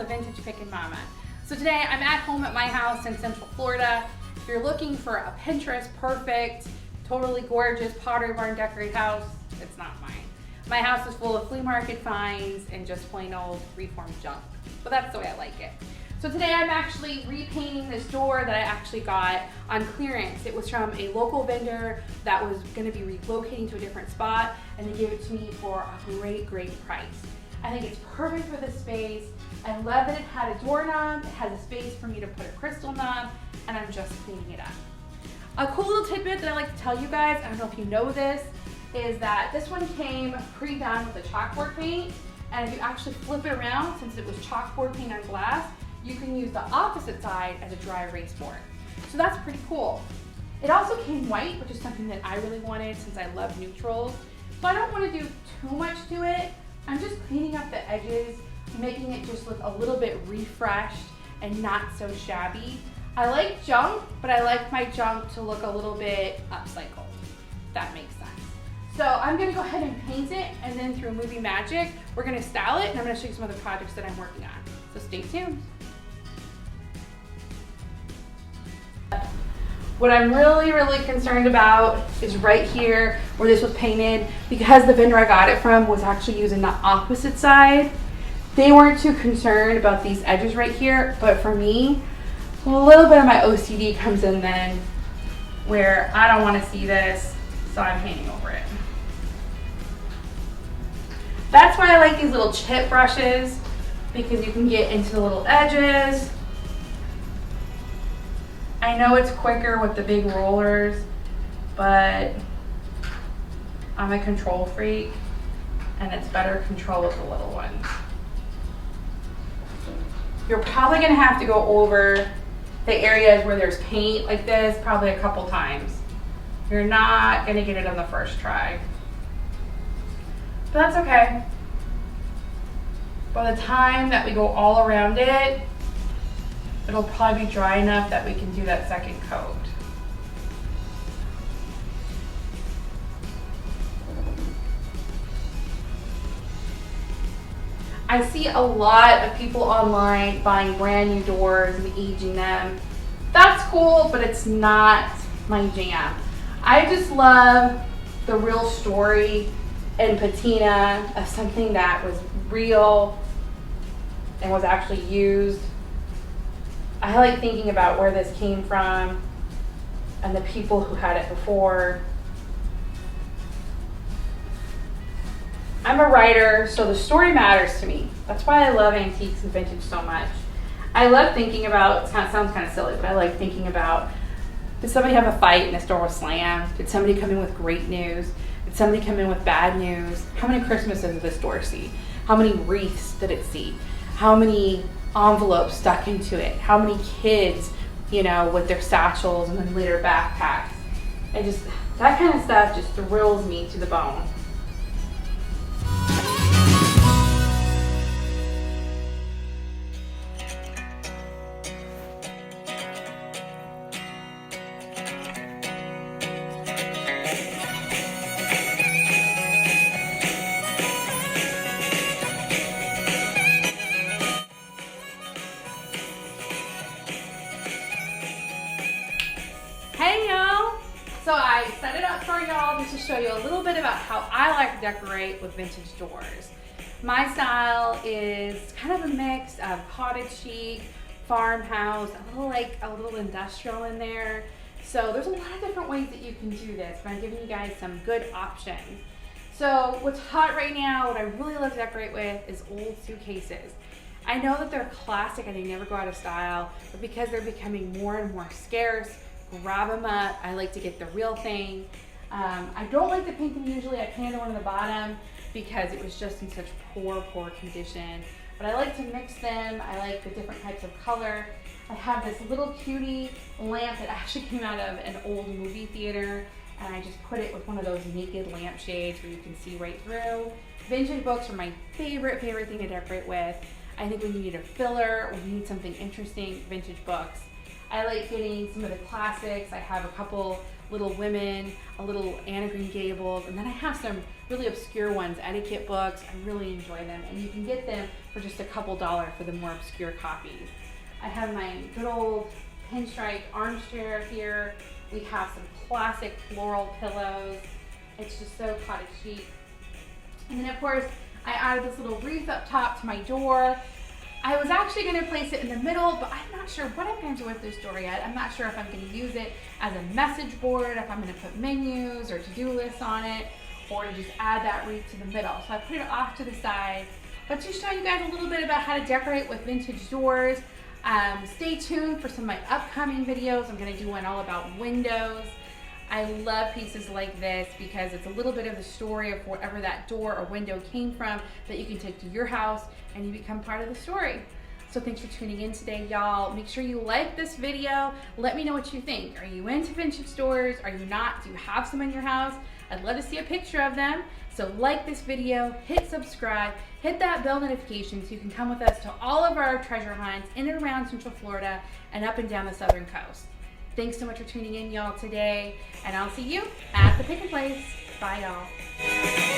the Vintage Pickin Mama. So today I'm at home at my house in Central Florida. If you're looking for a Pinterest perfect, totally gorgeous Pottery Barn decorate house, it's not mine. My house is full of flea market finds and just plain old reformed junk, but that's the way I like it. So today I'm actually repainting this door that I actually got on clearance. It was from a local vendor that was going to be relocating to a different spot, and they gave it to me for a great price. I think it's perfect for this space. I love that it had a doorknob, it has a space for me to put a crystal knob, and I'm just cleaning it up. A cool little tidbit that I like to tell you guys, I don't know if you know this, is that this one came pre-done with a chalkboard paint, and if you actually flip it around, since it was chalkboard paint on glass, you can use the opposite side as a dry erase board. So that's pretty cool. It also came white, which is something that I really wanted since I love neutrals. So I don't want to do too much to it. I'm just cleaning up the edges, making it just look a little bit refreshed and not so shabby. I like junk, but I like my junk to look a little bit upcycled, if that makes sense. So I'm gonna go ahead and paint it, and then through movie magic, we're gonna style it, and I'm gonna show you some other projects that I'm working on. So stay tuned. What I'm really concerned about is right here where this was painted, because the vendor I got it from was actually using the opposite side. They weren't too concerned about these edges right here, but for me, a little bit of my OCD comes in then, where I don't want to see this, so I'm painting over it. That's why I like these little chip brushes, because you can get into the little edges. I know it's quicker with the big rollers, but I'm a control freak, and it's better control with the little ones. You're probably gonna have to go over the areas where there's paint like this probably a couple times. You're not gonna get it on the first try, but that's okay. By the time that we go all around it, it'll probably be dry enough that we can do that second coat. I see a lot of people online buying brand new doors and aging them. That's cool, but it's not my jam. I just love the real story and patina of something that was real and was actually used. I like thinking about where this came from and the people who had it before. I'm a writer, so the story matters to me. That's why I love antiques and vintage so much. I love thinking about, it sounds kind of silly, but I like thinking about, did somebody have a fight and the store was slammed? Did somebody come in with great news? Did somebody come in with bad news? How many Christmases did this store see? How many wreaths did it see? How many envelopes stuck into it? How many kids, with their satchels and then later backpacks? That kind of stuff just thrills me to the bone. Hey y'all! So I set it up for y'all just to show you a little bit about how I like to decorate with vintage doors. My style is kind of a mix of cottage chic, farmhouse, a little industrial in there. So there's a lot of different ways that you can do this, but I'm giving you guys some good options. So what's hot right now, what I really love to decorate with is old suitcases. I know that they're classic and they never go out of style, but because they're becoming more and more scarce, grab them up. I like to get the real thing. I don't like to paint them usually. I painted one on the bottom because it was just in such poor condition. But I like to mix them. I like the different types of color. I have this little cutie lamp that actually came out of an old movie theater, and I just put it with one of those naked lampshades where you can see right through. Vintage books are my favorite thing to decorate with. I think when you need a filler, when you need something interesting, vintage books. I like getting some of the classics. I have a couple Little Women, a little Anna Green Gables, and then I have some really obscure ones, etiquette books. I really enjoy them, and you can get them for just a couple $1 for the more obscure copies. I have my good old pinstripe armchair here. We have some classic floral pillows. It's just so cottage chic. And then of course, I added this little wreath up top to my door. I was actually going to place it in the middle, but I'm not sure what I'm going to do with this door yet. I'm not sure if I'm going to use it as a message board, if I'm going to put menus or to-do lists on it, or to just add that wreath to the middle. So I put it off to the side, but to show you guys a little bit about how to decorate with vintage doors. Stay tuned for some of my upcoming videos. I'm going to do one all about windows. I love pieces like this because it's a little bit of the story of wherever that door or window came from that you can take to your house and you become part of the story. So thanks for tuning in today, y'all. Make sure you like this video. Let me know what you think. Are you into vintage doors? Are you not? Do you have some in your house? I'd love to see a picture of them. So like this video, hit subscribe, hit that bell notification so you can come with us to all of our treasure hunts in and around Central Florida and up and down the southern coast. Thanks so much for tuning in, y'all, today, and I'll see you at the Pickin place. Bye, y'all.